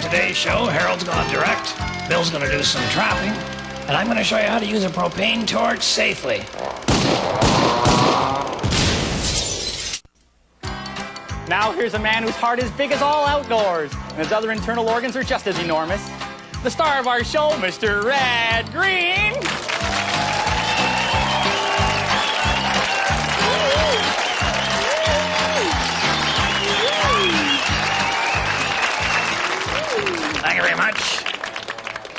today's show, Harold's going to direct, Bill's going to do some trapping, and I'm going to show you how to use a propane torch safely. Now here's a man whose heart is big as all outdoors, and his other internal organs are just as enormous. The star of our show, Mr. Red Green. Thank you very much.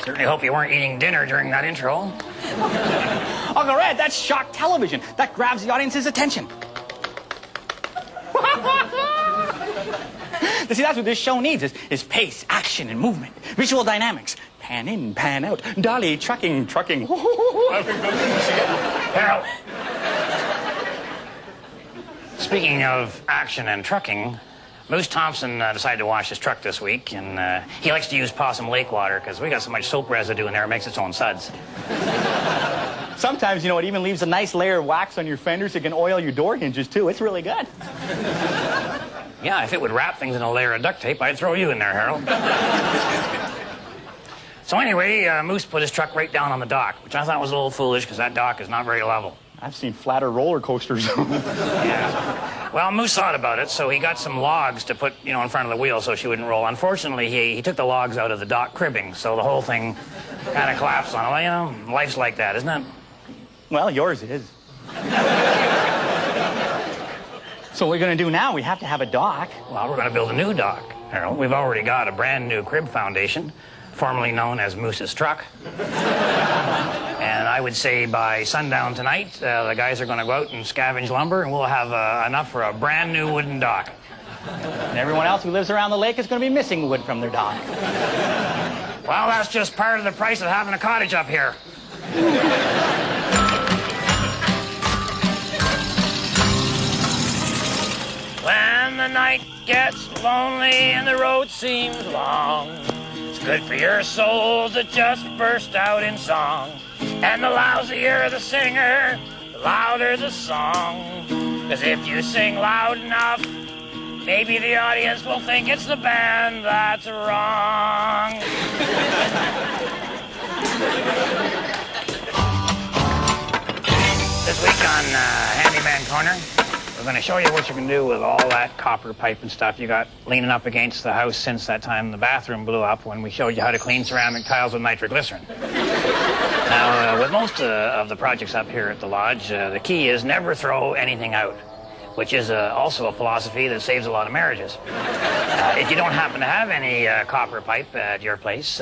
Certainly hope you weren't eating dinner during that intro. Uncle Red, that's shock television. That grabs the audience's attention. You see, that's what this show needs, is pace, action, and movement. Visual dynamics. Pan in, pan out. Dolly, trucking. Harold. Speaking of action and trucking, Moose Thompson decided to wash his truck this week, and he likes to use Possum Lake water because we got so much soap residue in there it makes its own suds. Sometimes, you know, it even leaves a nice layer of wax on your fenders. It can oil your door hinges, too. It's really good. Yeah, if it would wrap things in a layer of duct tape, I'd throw you in there, Harold. So anyway, Moose put his truck right down on the dock, which I thought was a little foolish because that dock is not very level. I've seen flatter roller coasters. Yeah. Well, Moose thought about it, so he got some logs to put, you know, in front of the wheel so she wouldn't roll. Unfortunately, he took the logs out of the dock cribbing, so the whole thing kind of collapsed on it. Well, you know, life's like that, isn't it? Well, yours is. So what we're going to do now, we have to have a dock. Well, we're going to build a new dock, Harold. We've already got a brand new crib foundation, formerly known as Moose's truck. And I would say by sundown tonight, the guys are going to go out and scavenge lumber, and we'll have enough for a brand new wooden dock. And everyone else who lives around the lake is going to be missing wood from their dock. Well, that's just part of the price of having a cottage up here. When the night gets lonely and the road seems long, it's good for your soul to just burst out in song. And the lousier the singer, the louder the song. 'Cause if you sing loud enough, maybe the audience will think it's the band that's wrong. This week on Handyman Corner, we're going to show you what you can do with all that copper pipe and stuff you got leaning up against the house since that time the bathroom blew up when we showed you how to clean ceramic tiles with nitroglycerin. Now, with most of the projects up here at the lodge, the key is never throw anything out, which is also a philosophy that saves a lot of marriages. If you don't happen to have any copper pipe at your place,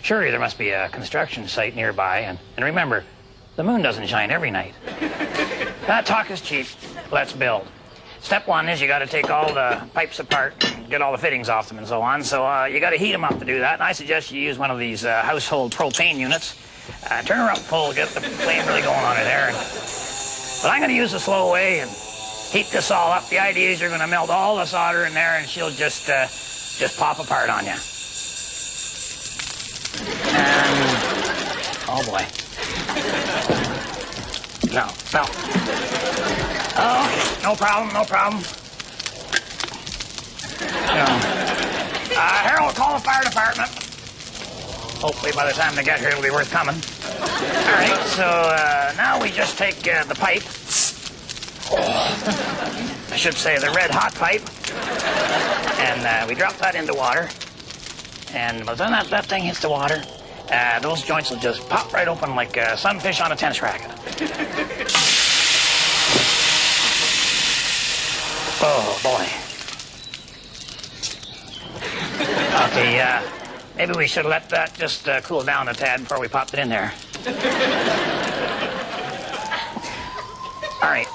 surely there must be a construction site nearby. And remember, the moon doesn't shine every night. Talk is cheap. Let's build. Step one is you got to take all the pipes apart and get all the fittings off them and so on. So you got to heat them up to do that. And I suggest you use one of these household propane units. Turn her up full, get the flame really going on her there. But I'm going to use the slow way and heat this all up. The idea is you're going to melt all the solder in there and she'll just pop apart on you. And, oh boy. No. Oh, no problem. Harold, call the fire department. Hopefully by the time they get here, it'll be worth coming. All right, so now we just take the pipe. I should say the red hot pipe. And we drop that into water. And by the time that thing hits the water, those joints will just pop right open like sunfish on a tennis racket. Oh, boy. Okay, maybe we should let that just cool down a tad before we popped it in there. All right,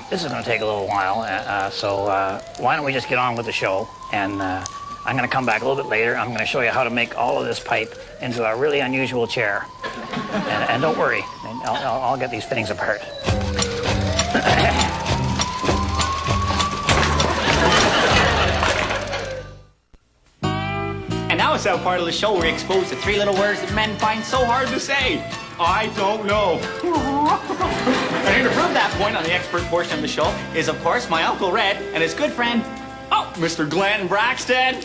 this is going to take a little while, so why don't we just get on with the show, and I'm going to come back a little bit later. I'm going to show you how to make all of this pipe into a really unusual chair. And don't worry, I'll get these fittings apart. And now it's that part of the show where we expose the three little words that men find so hard to say. I don't know. And here to prove that point on the expert portion of the show is, of course, my Uncle Red and his good friend, Mr. Glenn Braxton.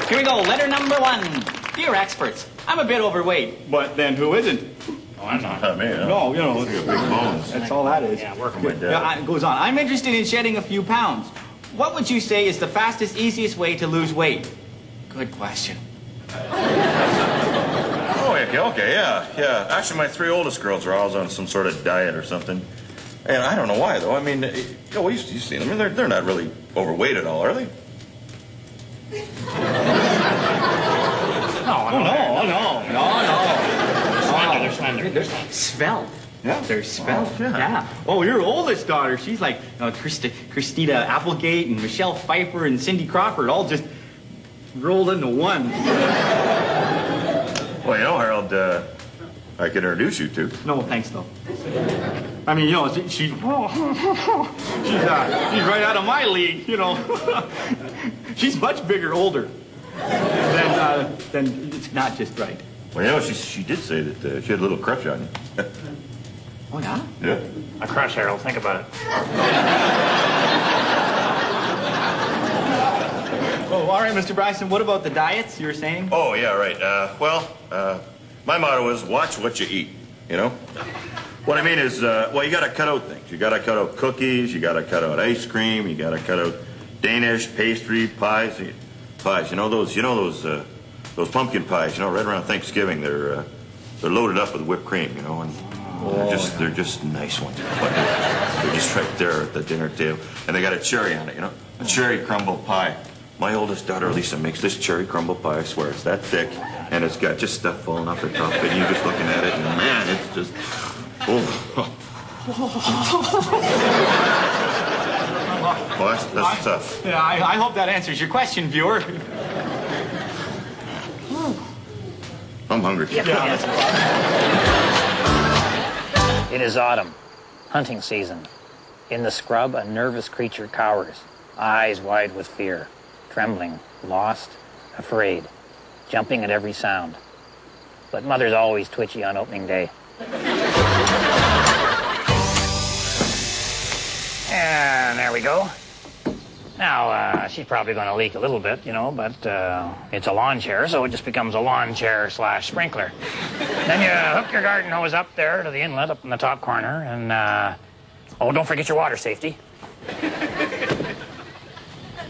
Here we go. Letter number 1. Dear experts, I'm a bit overweight. But then who isn't? Oh, I'm not. Not me, huh? No, you know, Big bones. that's all that is. Yeah, working with that. Yeah, it goes on. I'm interested in shedding a few pounds. What would you say is the fastest, easiest way to lose weight? Good question. Oh, okay, yeah. Actually, my 3 oldest girls are always on some sort of diet or something. And I don't know why, though. I mean, you've seen them. I mean, they're not really overweight at all, are they? No. They're slender. They're svelte. Yeah. They're svelte. Oh, yeah. Yeah. Oh, your oldest daughter, she's like Christina Applegate and Michelle Pfeiffer and Cindy Crawford all just rolled into one. Well, you know, Harold, I could introduce you to. No, thanks, though. I mean, you know, she's right out of my league, you know. She's much bigger, older. Then it's not just right. Well, you know, she did say that she had a little crush on you. Oh, yeah? Yeah. A crush, Harold. Think about it. Oh, all right, Mr. Bryson, what about the diets you were saying? Oh, yeah, right. My motto is watch what you eat, you know? What I mean is, well, you gotta cut out things. You gotta cut out cookies, you gotta cut out ice cream, you gotta cut out Danish pastry, pies. Pies, you know those pumpkin pies, you know, right around Thanksgiving, they're loaded up with whipped cream, you know, and they're just nice ones. But they're just right there at the dinner table. And they got a cherry on it, you know? A cherry crumble pie. My oldest daughter, Lisa, makes this cherry crumble pie, I swear. It's that thick, and it's got just stuff falling off the top of it. And you're just looking at it, and man, it's just... Oh. Well, that's tough. Yeah, I hope that answers your question, viewer. I'm hungry. It is autumn, hunting season. In the scrub, a nervous creature cowers, eyes wide with fear, trembling, lost, afraid, jumping at every sound. But Mother's always twitchy on opening day. And there we go. Now, she's probably going to leak a little bit, you know, but it's a lawn chair, so it just becomes a lawn chair / sprinkler. Then you hook your garden hose up there to the inlet up in the top corner, and, oh, don't forget your water safety.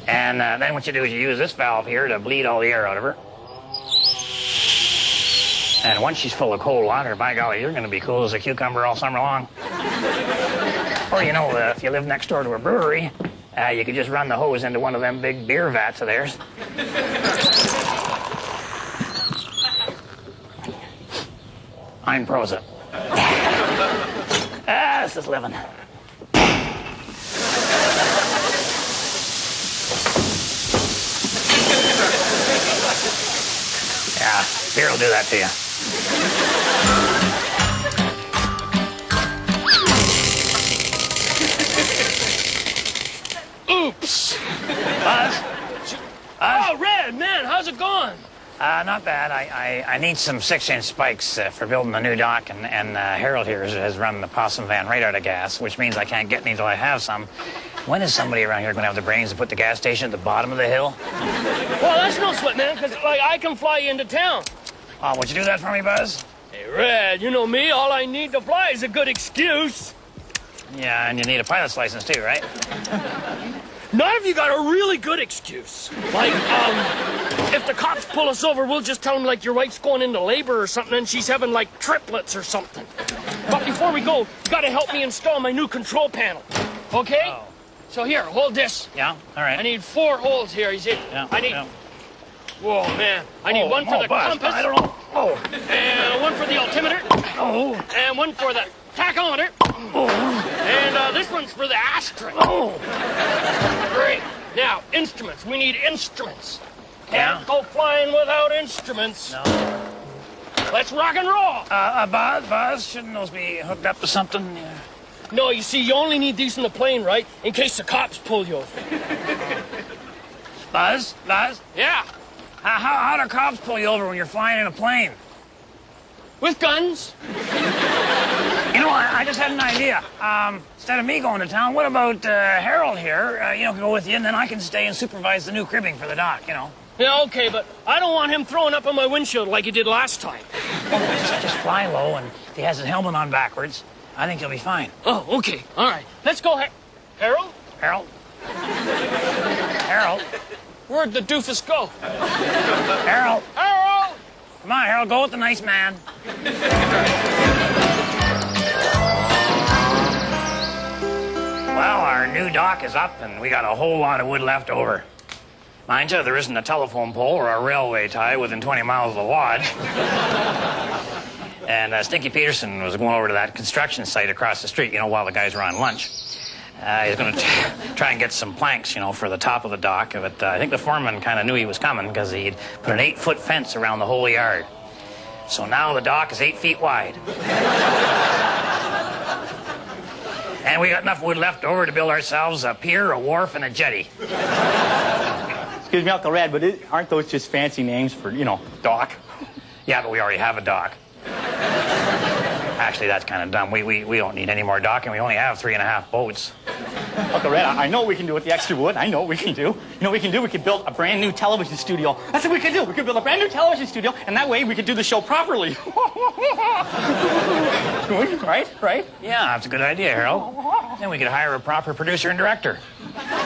And then what you do is you use this valve here to bleed all the air out of her. And once she's full of cold water, by golly, you're going to be cool as a cucumber all summer long. Or, you know, if you live next door to a brewery, you could just run the hose into one of them big beer vats of theirs. I'm Prozac. This is living. Yeah, beer will do that to you. Oops. Buzz? Oh, Red, man, how's it going? Not bad. I need some 6-inch spikes for building the new dock, and Harold here has run the possum van right out of gas, which means I can't get any until I have some. When is somebody around here going to have the brains to put the gas station at the bottom of the hill? Well, that's no sweat, man, because, like, I can fly you into town. Oh, would you do that for me, Buzz? Hey, Red, you know me. All I need to fly is a good excuse. Yeah, and you need a pilot's license, too, right? Not if you got a really good excuse. Like, if the cops pull us over, we'll just tell them, like, your wife's going into labor or something and she's having, like, triplets or something. But before we go, you gotta help me install my new control panel. Okay? Oh. So here, hold this. Yeah, all right. I need 4 holes here, you see? Yeah, I need... yeah. Whoa, man. I need one for the Buzz, compass. I don't know. Oh. And one for the altimeter. Oh. And one for the tachometer. Oh. And this one's for the ashtray. Oh. Great. Now, instruments. We need instruments. Yeah. Can't go flying without instruments. No. Let's rock and roll. Buzz, shouldn't those be hooked up to something? Yeah. No, you see, you only need these in the plane, right? In case the cops pull you over. Buzz? Yeah. How do cops pull you over when you're flying in a plane? With guns. You know, I just had an idea. Instead of me going to town, what about Harold here? Can go with you, and then I can stay and supervise the new cribbing for the dock, you know. Yeah, okay, but I don't want him throwing up on my windshield like he did last time. Just fly low, and if he has his helmet on backwards, I think he'll be fine. Oh, okay. All right. Let's go, Harold? Harold? Harold? Where'd the doofus go? Harold? Harold! Come on, Harold, go with the nice man. Well, our new dock is up, and we got a whole lot of wood left over. Mind you, there isn't a telephone pole or a railway tie within 20 miles of the lodge. And Stinky Peterson was going over to that construction site across the street, while the guys were on lunch. He's going to try and get some planks, for the top of the dock. But I think the foreman kind of knew he was coming because he'd put an 8-foot fence around the whole yard. So now the dock is 8 feet wide. And we got enough wood left over to build ourselves a pier, a wharf, and a jetty. Excuse me, Uncle Red, but aren't those just fancy names for, dock? Yeah, but we already have a dock. Actually, that's kind of dumb. We don't need any more docking. We only have 3.5 boats. Uncle Red, I know what we can do with the extra wood. I know what we can do. You know what we can do? We could build a brand new television studio. That's what we could do. We could build a brand new television studio, and that way we could do the show properly. Right? Yeah, that's a good idea, Harold. Then we could hire a proper producer and director.